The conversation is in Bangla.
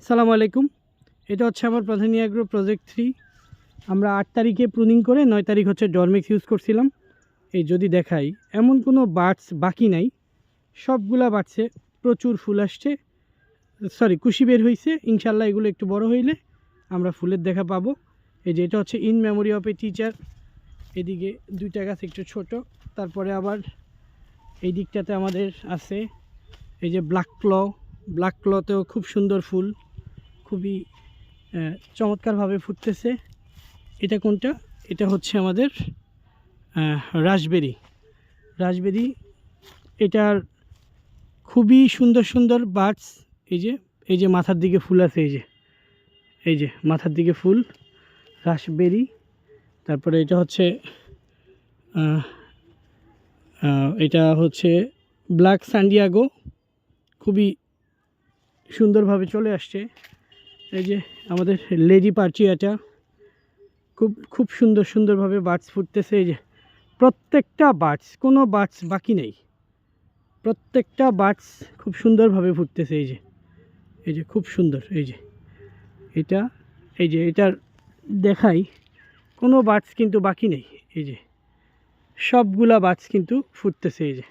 আসসালামু আলাইকুম। এটা হচ্ছে আমার প্রধানী অ্যাগ্রো প্রজেক্ট 3। আমরা 8 তারিখে প্রুনিং করে 9 তারিখ হচ্ছে ডরমেক্স ইউজ করছিলাম। এই যদি দেখাই, এমন কোনো বার্ডস বাকি নাই, সবগুলা বাড়ছে, প্রচুর ফুল আসছে, কুশি বের হয়েছে। ইনশাল্লাহ এগুলো একটু বড় হইলে আমরা ফুলের দেখা পাবো। এই যে এটা হচ্ছে in memory of a teacher. এদিকে দুইটা গাছ একটু ছোট। তারপরে আবার এই দিকটাতে আমাদের আছে এই যে ব্ল্যাক ক্লতেও খুব সুন্দর ফুল, খুবই চমৎকারভাবে ফুটতেছে। এটা কোনটা? এটা হচ্ছে আমাদের রাসবেরি। এটার খুবই সুন্দর সুন্দর বার্ডস। এই যে মাথার দিকে ফুল আছে, এই যে মাথার দিকে ফুল, রাসবেরি। তারপরে এটা হচ্ছে ব্ল্যাক সান্ডিয়াগো, খুবই সুন্দরভাবে চলে আসছে। এই যে আমাদের লেডি পার্চিয়াটা, খুব সুন্দরভাবে বার্ডস ফুটতেছে। এই যে প্রত্যেকটা বার্ডস, কোনো বার্ডস বাকি নেই, প্রত্যেকটা বার্ডস খুব সুন্দরভাবে ফুটতেছে। এই যে খুব সুন্দর। এটার দেখাই, কোনো বার্ডস কিন্তু বাকি নেই। এই যে সবগুলা বার্ডস কিন্তু ফুটতেছে। এই যে